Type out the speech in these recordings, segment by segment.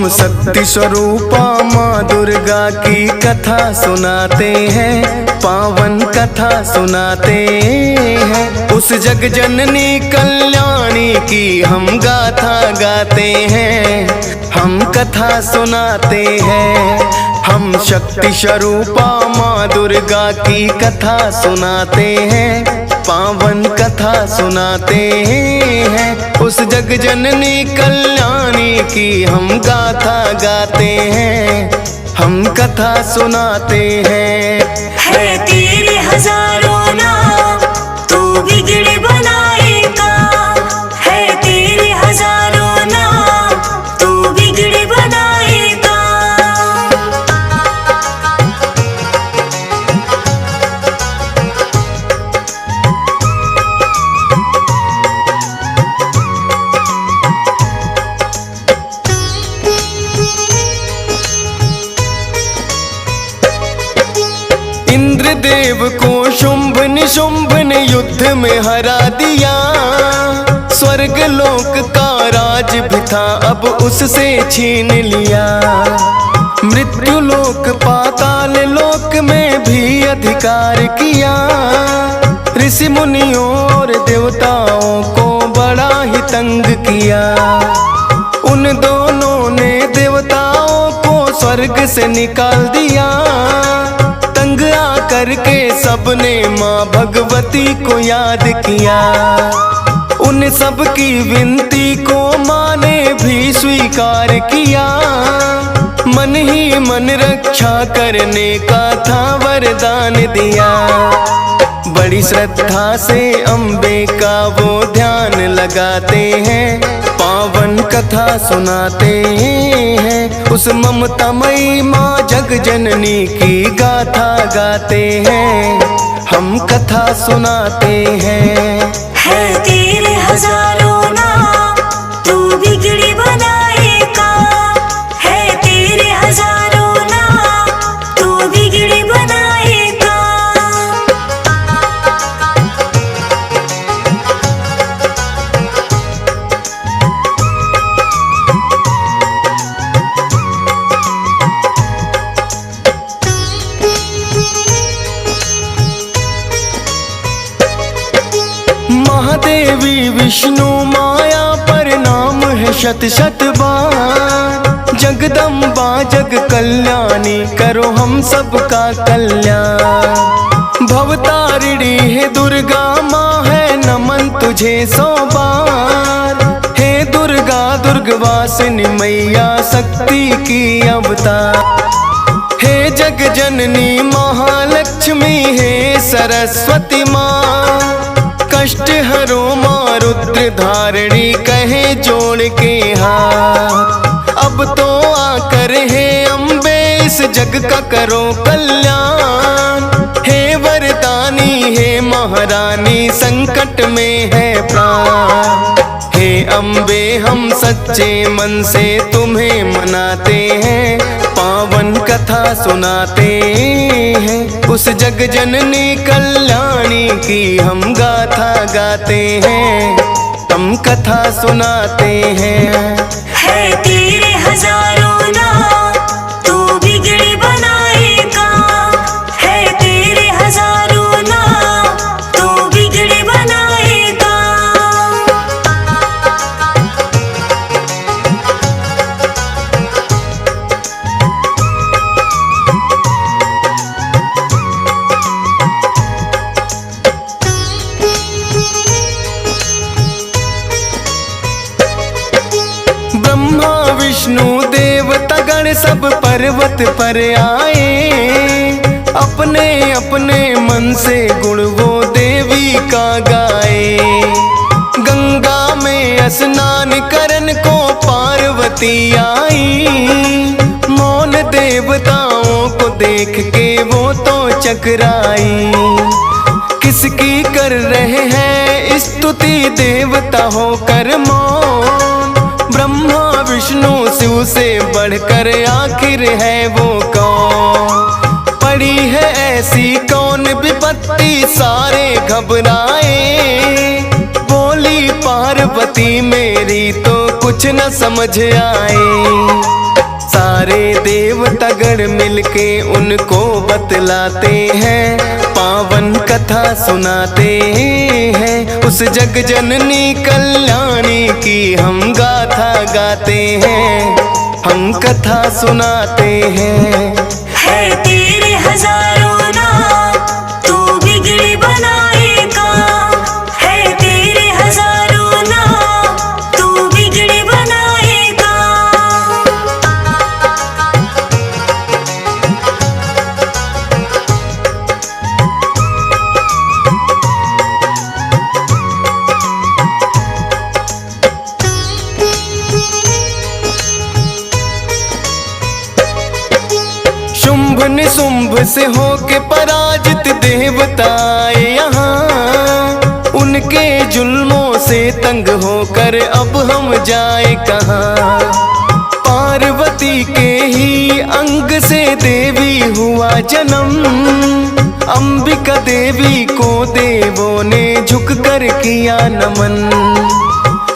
शक्ति स्वरूपा माँ दुर्गा की कथा सुनाते हैं, पावन कथा सुनाते हैं। उस जग जननी कल्याणी की हम गाथा गाते हैं, हम कथा सुनाते हैं। हम शक्ति स्वरूपा माँ दुर्गा की कथा सुनाते हैं, पावन कथा सुनाते हैं। उस जग जननी कल्याणी की हम गाथा गाते हैं, हम कथा सुनाते हैं। है तेरे हजारों नाम तू बिगड़ बनाएगा, है तेरे हजारों नाम तू बिगड़ बनाएगा। इंद्रदेव को शुंभ निशुंभ ने युद्ध में हरा दिया। स्वर्ग लोक का राज भी था अब उससे छीन लिया। मृत्यु लोक पाताल लोक में भी अधिकार किया। ऋषि मुनियों और देवताओं को बड़ा ही तंग किया। उन दोनों ने देवताओं को स्वर्ग से निकाल दिया। तंग आकर के सबने माँ भगवती को याद किया। उन सब की विनती को माँ ने भी स्वीकार किया। मन ही मन रक्षा करने का था वरदान दिया। बड़ी श्रद्धा से अम्बे का वो ध्यान लगाते हैं, पावन कथा सुनाते हैं। उस ममतामयी माँ जग जननी की गाथा गाते हैं, हम कथा सुनाते हैं। है तेरे हजारों नाम तू बिगड़ बनाएगा, है तेरे हजारों नाम तू बिगड़ बनाएगा। महादेवी विष्णु माया पर नाम है शत शत बार। जगदम्बा जग कल्याणी करो हम सबका कल्याण। भवतारिणी है दुर्गा माँ है नमन तुझे 100 बार। हे दुर्गा दुर्गवासिनी मैया शक्ति की अवतार। हे जग जननी महालक्ष्मी है सरस्वती माँ। कष्ट हरो माँ रुद्र धारणी कहे जोड़ के हाथ। अब तो आकर हे अम्बे इस जग का करो कल्याण। हे वरदानी हे महारानी संकट में है प्राण। हे अम्बे हम सच्चे मन से तुम्हें मनाते हैं, पावन कथा सुनाते हैं। उस जग जननी कल्याणी की हम गाथा गाते हैं, हम कथा सुनाते हैं। है तेरे हजारों नाम तू बिगड़ बनाएगा, है तेरे हजारों नाम तू बिगड़ बनाएगा। ब्रह्मा विष्णु देवता गण सब पर्वत पर आए। अपने अपने मन से गुण वो देवी का गाए। गंगा में स्नान करन को पार्वती आई। मौन देवताओं को देख के वो तो चकराई। किसकी कर रहे हैं स्तुति देवता होकर मौन। ब्रह्मा विष्णु शिव से बढ़कर आखिर है वो कौन। पड़ी है ऐसी कौन विपत्ति सारे घबराए। बोली पार्वती मेरी तो कुछ न समझ आए। सारे देवता गण मिलके उनको बतलाते हैं, पावन कथा सुनाते हैं। उस जग जननी कल्याणी की हम गाथा गाते हैं, हम कथा सुनाते हैं। है तेरे हजारों नाम तू बिगड़ी बनाएगा, है तेरे हजारों नाम तू बिगड़ी बनाएगा। शुंभ निशुंभ से होके पराजित देवताए यहाँ, उनके जुल्मों से तंग होकर अब हम जाए कहाँ। पार्वती के ही अंग से देवी हुआ जन्म, अंबिका देवी को देवों ने झुक कर किया नमन।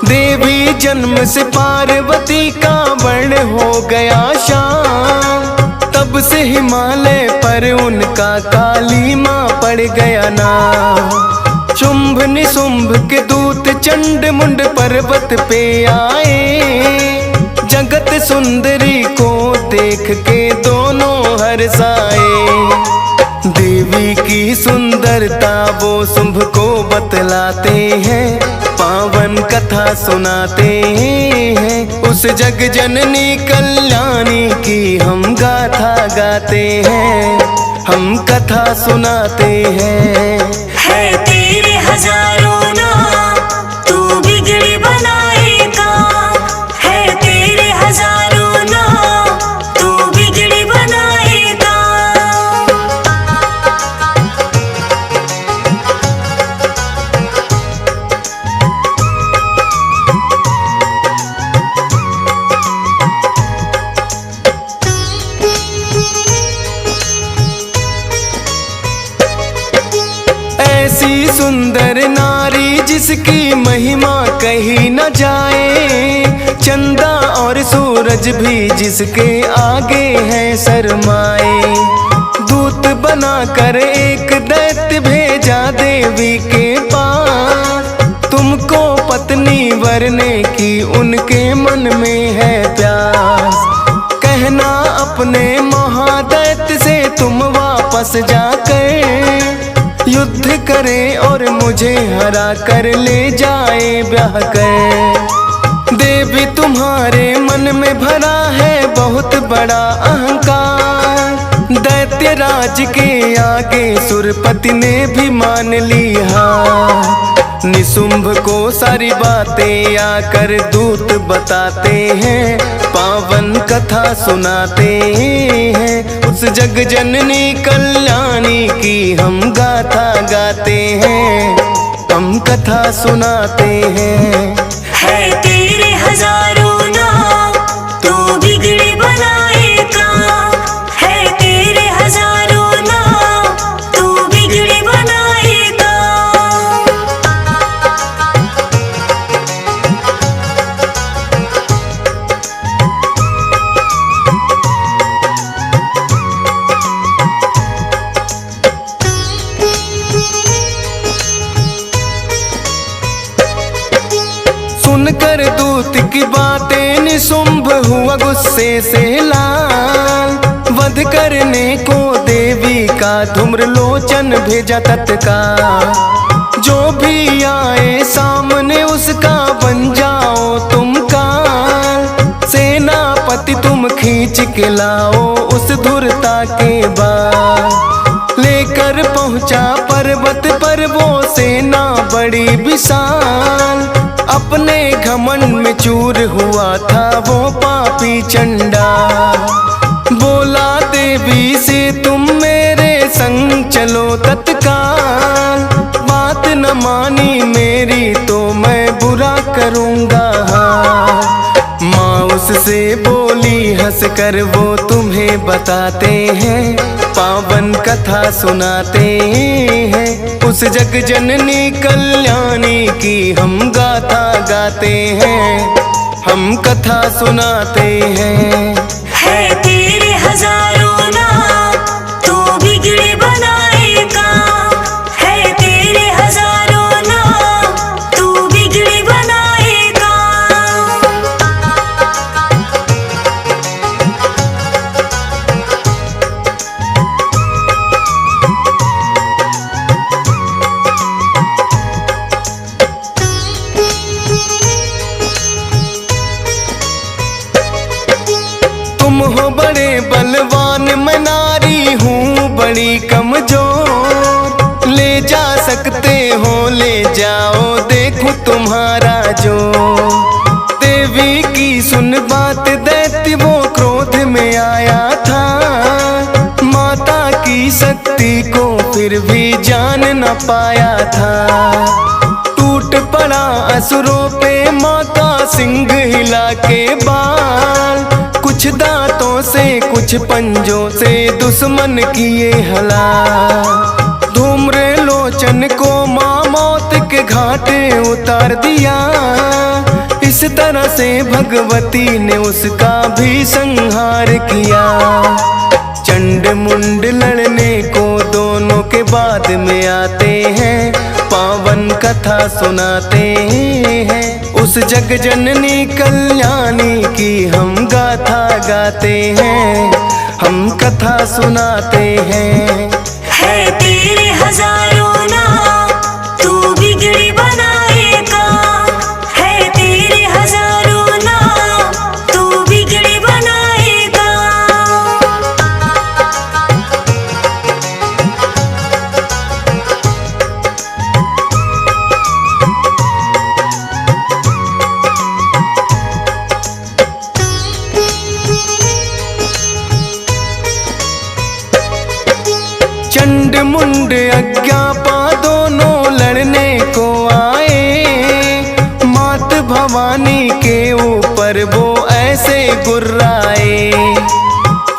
देवी जन्म से पार्वती का वर्ण हो गया शाम, तब से हिमालय पर उनका काली माँ पड़ गया नाम। शुंभ निशुंभ के दूत चंड मुंड पर्वत पे आए, जगत सुंदरी को देख के दोनों हर्षाए। देवी की सुंदरता वो शुंभ को बतलाते हैं, पावन कथा सुनाते हैं। उस जग जननी कल्याणी की हम गाथा गाते हैं, हम कथा सुनाते हैं। है तेरे हजारों नाम तू बिगड़ी बनाएगा, है तेरे हजारों नाम तू बिगड़ी बनाएगा। ऐसी सुंदर नारी जिसकी महिमा कही न जाए, चंदा और सूरज भी जिसके आगे हैं शर्माए। दूत बनाकर एक दैत्य भेजा देवी के पास, तुमको पत्नी वरने की उनके मन में है प्यास। कहना अपने महादैत्य से तुम वापस जाकर युद्ध करे और मुझे हरा कर ले जाए ब्याह कर। देवी तुम्हारे मन में भरा है बहुत बड़ा अहंकार, दैत्य राज के आगे सुरपति ने भी मान लिया। निशुंभ को सारी बातें आकर दूत बताते हैं, पावन कथा सुनाते हैं। उस जग जननी कल्याणी की हम गाथा गाते हैं, हम कथा सुनाते हैं। है तेरे हजारों नाम तू बिगड़ी बनाएगा, है तेरे हजारों नाम तू बिगड़ी बनाएगा। सुनकर दूत की बातें निशुंभ हुआ गुस्से से लाल, वध करने को देवी का धूम्रलोचन भेजा तत्काल। जो भी आए सामने उसका बन जाओ तुम काल, सेनापति तुम खींच के लाओ उस धुरता के बाद। लेकर पहुंचा पर्वत पर वो सेना बड़ी विशाल, अपने घमंड में चूर हुआ था वो पापी चंडा। बोला देवी से तुम मेरे संग चलो तत्काल, बात न मानी मेरी तो मैं बुरा करूँगा। माँ उससे बोली हंस कर वो तुम्हें बताते हैं, पावन कथा सुनाते हैं। उस जग जननी कल्याणी की हम गाथा गाते हैं, हम कथा सुनाते हैं। है तेरे हजारों नाम, तू बिगड़े बनाएगा। है तेरे हजारों नाम, तू बिगड़े बनाएगा। तुम हो बड़े बलवान, मैं नारी हूँ बड़ी कमजोर। ले जा सकते हो ले जाओ, देखो तुम्हारा जो। देवी की सुन बात, दैत्य वो क्रोध में आया था। माता की शक्ति को फिर भी जान न पाया था। टूट पड़ा असुरों पे माँ का सिंह हिला के बाल। कुछ दांतों से कुछ पंजों से दुश्मन किए हला। धूम्र लोचन को माँ मौत के घाटे उतार दिया। इस तरह से भगवती ने उसका भी संहार किया। चंड मुंड लड़ने को दोनों के बाद में आते हैं, पावन कथा सुनाते हैं। उस जग जननी कल्याणी की हम गाथा गाते हैं, हम कथा सुनाते हैं। है तेरे हजारों नाम, तू बिगड़े बनाएगा। है तेरे हजारों नाम, तू बिगड़े बनाएगा। चंड मुंड अज्ञापा दोनों लड़ने को आए। मात भवानी के ऊपर वो ऐसे गुर्राए।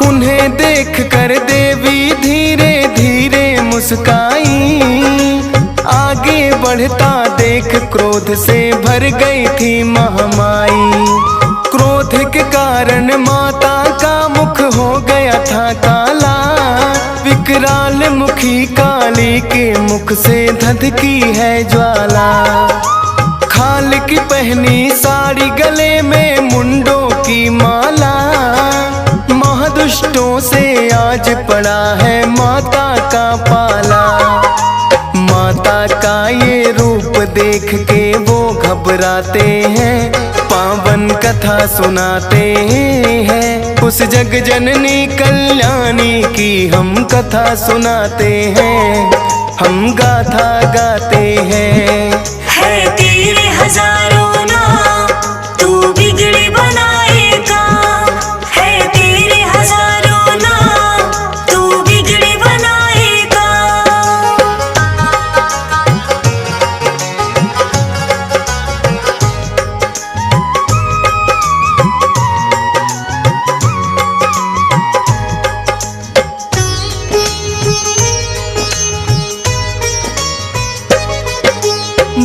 उन्हें देख कर देवी धीरे धीरे मुस्काई। आगे बढ़ता देख क्रोध से भर गई थी महामाई। क्रोध के कारण माता का मुख हो गया था काला। विकराल मुखी काली के मुख से धधकी है ज्वाला। खाल की पहनी साड़ी, गले में मुंडों की माला। महादुष्टों से आज पड़ा है माता का पाला। माता का ये रूप देख के वो घबराते हैं, पावन कथा सुनाते हैं। उस जग जननी कल्याणी की हम कथा सुनाते हैं, हम गाथा गाते हैं। है तेरे हजारों नाम, तू बिगड़े बनाएगा। है तेरे हजारों नाम, तू बिगड़े बनाएगा।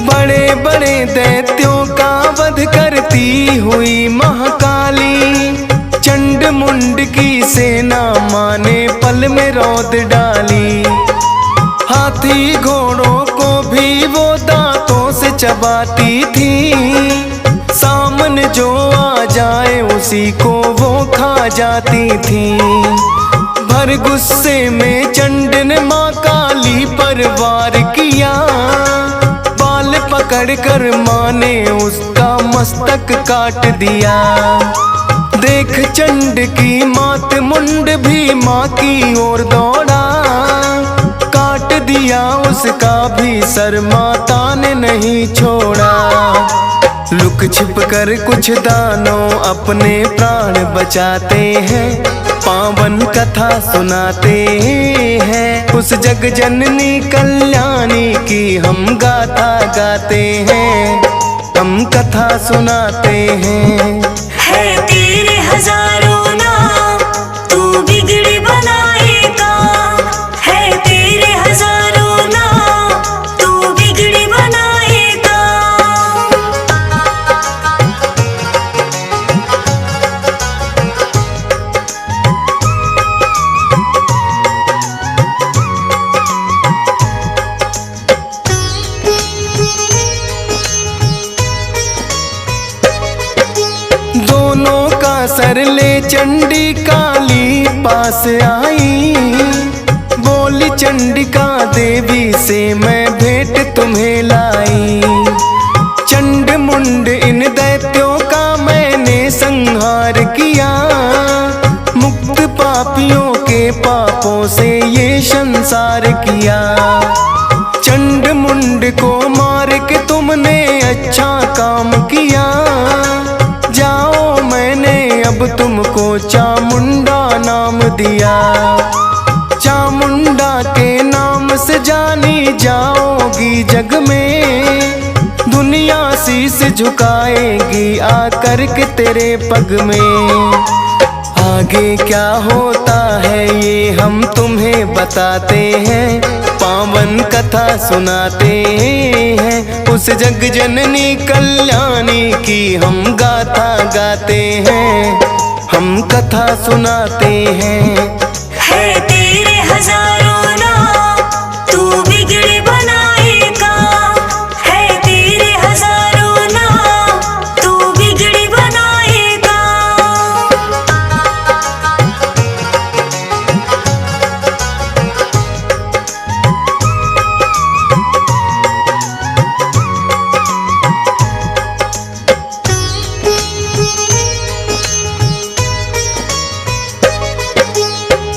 बड़े बड़े दैत्यों का वध करती हुई महाकाली। चंड मुंड की सेना माने पल में रौद डाली। हाथी घोड़ों को भी वो दांतों से चबाती थी। सामने जो आ जाए उसी को वो खा जाती थी। भर गुस्से में चंड ने माँ काली पर वार किया। पकड़ कर माँ ने उसका मस्तक काट दिया। देख चंड की मात मुंड भी माँ की ओर दौड़ा। काट दिया उसका भी सर, माता ने नहीं छोड़ा। लुक छिप कर कुछ दानों अपने प्राण बचाते हैं, पावन कथा सुनाते हैं। उस जग जननी कल्याणी की हम गाथा गाते हैं, हम कथा सुनाते हैं। है तेरे हजारों नाम, तू बिगड़े बनाएगा। है तेरे हजारों नाम, तू बिगड़े बनाएगा। कर ले चंडी काली पास आई, बोली चंडिका देवी से मैं भेंट तुम्हें लाई। चंड मुंड इन दैत्यों का मैंने संहार किया, मुक्त पापियों के पापों से ये संसार किया। चंड मुंड को मार के तुमने अच्छा काम किया, जाओ मैंने अब तुमको चामुंडा नाम दिया। चामुंडा के नाम से जानी जाओगी जग में, दुनिया शीश झुकाएगी आकर के तेरे पग में। आगे क्या होता है ये हम तुम्हें बताते हैं, पावन कथा सुनाते हैं। उस जग जननी कल्याणी की हम गाथा गाते हैं, हम कथा सुनाते हैं। है तेरे हजारों नाम, तू बिगड़ी बनाएगा। है तेरे हजारों नाम, तू बिगड़ी बनाएगा।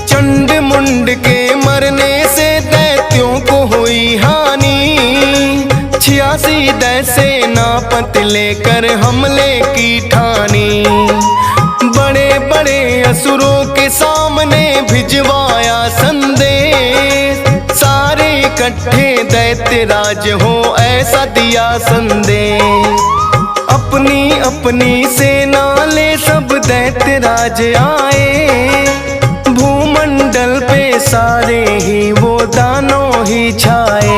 चंड मुंड के मरने से दैत्यों को हुई हानि, 86 दैसे नापत लेकर हमले की ठानी। बड़े बड़े असुरों के सामने भिजवाया संदेश, सारे इकट्ठे दैत्य राज हो ऐसा दिया संदेश। अपनी अपनी सेना ले सब दैत्य राज आए, भूमंडल पे सारे ही वो दानों ही छाए।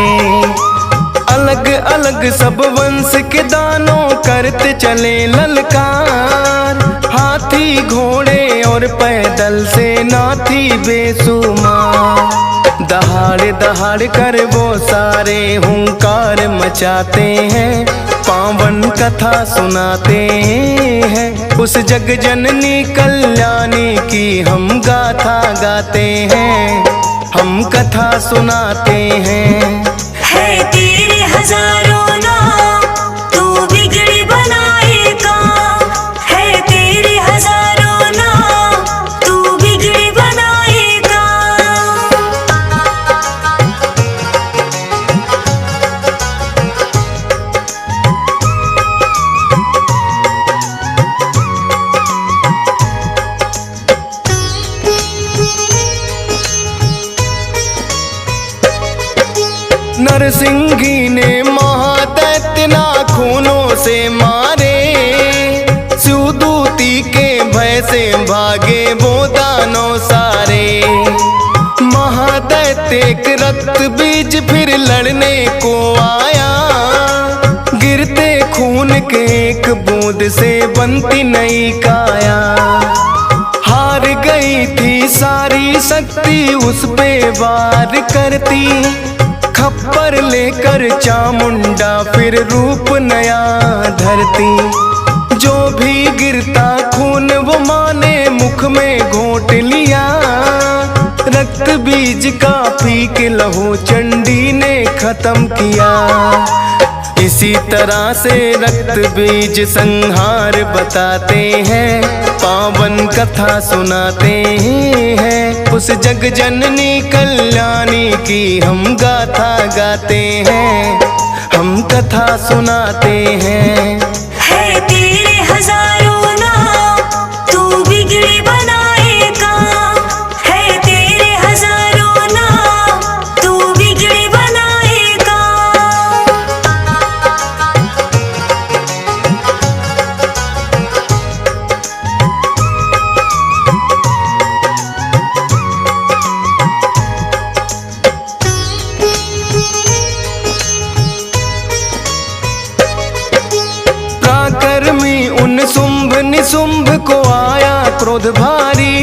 अलग अलग सब वंश के दानों करते चले ललकार, हाथी घोड़े और पैदल सेना थी बेसुमार। दहाड़ दहाड़ कर वो सारे हुंकार मचाते हैं, पावन कथा सुनाते हैं। उस जग जननी कल्याणी की हम गाथा गाते हैं, हम कथा सुनाते हैं। है तेरे हजारों नाम, तू बिगड़ी बनाएगा। है तेरे हजारों नाम, तू बिगड़ी बनाएगा। नरसिंही ने महादैत्य नाखूनों से मारे, शिवदूती के भय से भागे वो दानव सारे। महादैत्य एक रक्त बीज फिर लड़ने को आया, गिरते खून के एक बूंद से बनती नई काया। हार गई थी सारी शक्ति उस पे वार करती, खप्पर लेकर चामुंडा फिर रूप नया धरती। जो भी गिरता खून वो माने मुख में घोंट लिया, रक्त बीज का पी के लहू चंडी ने खत्म किया। इसी तरह से रक्त बीज संहार बताते हैं, पावन कथा सुनाते हैं। उस जग जननी कल्याणी की हम गाथा गाते हैं, हम कथा सुनाते हैं। है तेरे हजारों नाम, तू बिगड़ी बनाएगा। है तेरे हजारों नाम, तू बिगड़ी बनाएगा। पराक्रमी उन शुंभ निशुंभ को आया क्रोध भारी,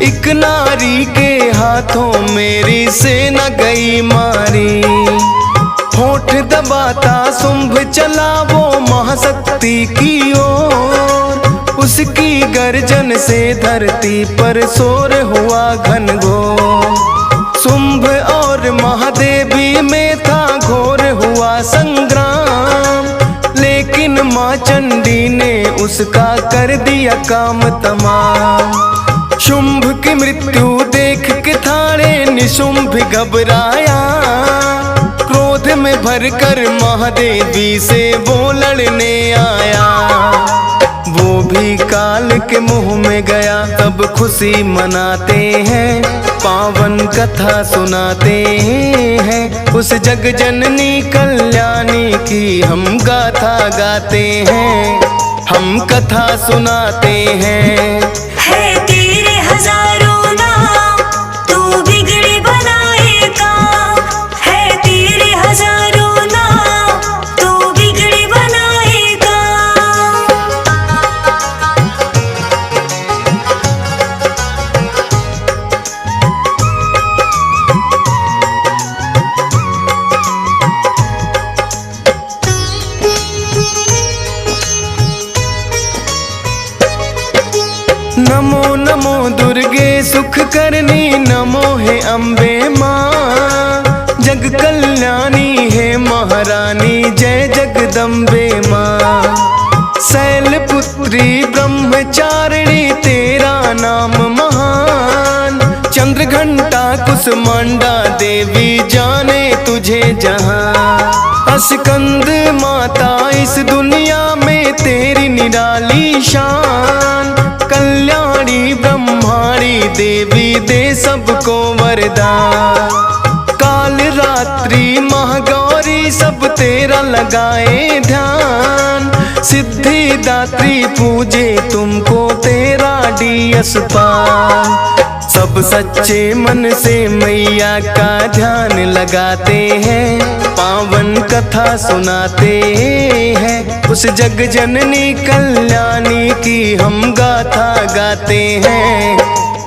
एक नारी के हाथों मेरी सेना गई मारी। होठ दबाता शुंभ चला वो महाशक्ति की ओर, उसकी की गर्जन से धरती पर शोर हुआ घनघोर। शुंभ और महादेवी में था घोर हुआ संग्राम, लेकिन माँ चंडी ने उसका कर दिया काम तमाम। शुंभ की मृत्यु देख के थाने निशुंभ घबराया, क्रोध में भरकर महादेवी से वो लड़ने आया। वो भी काल के मुंह में गया, तब खुशी मनाते हैं, पावन कथा सुनाते हैं। उस जग जननी कल्याणी की हम गाथा गाते हैं, हम कथा सुनाते हैं। है तेरे हजारों नाम, तू बिगड़ी बनाएगा। है तेरे हजारों नाम, तू बिगड़ी बनाएगा। नमो नमो दुर्गे सुख करनी, नमो है अम्बे माँ। जग कल्याणी है महारानी, जय जगदम्बे माँ। शैलपुत्री ब्रह्मचारिणी तेरा नाम महान। चंद्रघंटा कुसमांडा देवी जाने तुझे जहां। स्कंद माता इस दुनिया में तेरी निराली शान। कल्याणी ब्रह्माणी देवी दे सबको वरदान। काल रात्रि महागौरी सब तेरा लगाए ध्यान। सिद्धिदात्री पूजे तुमको तेरा डीएस पान। सब सच्चे मन से मैया का ध्यान लगाते हैं, पावन कथा सुनाते हैं। उस जग जननी कल्याणी की हम गाथा गाते हैं,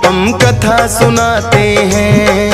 हम कथा सुनाते हैं।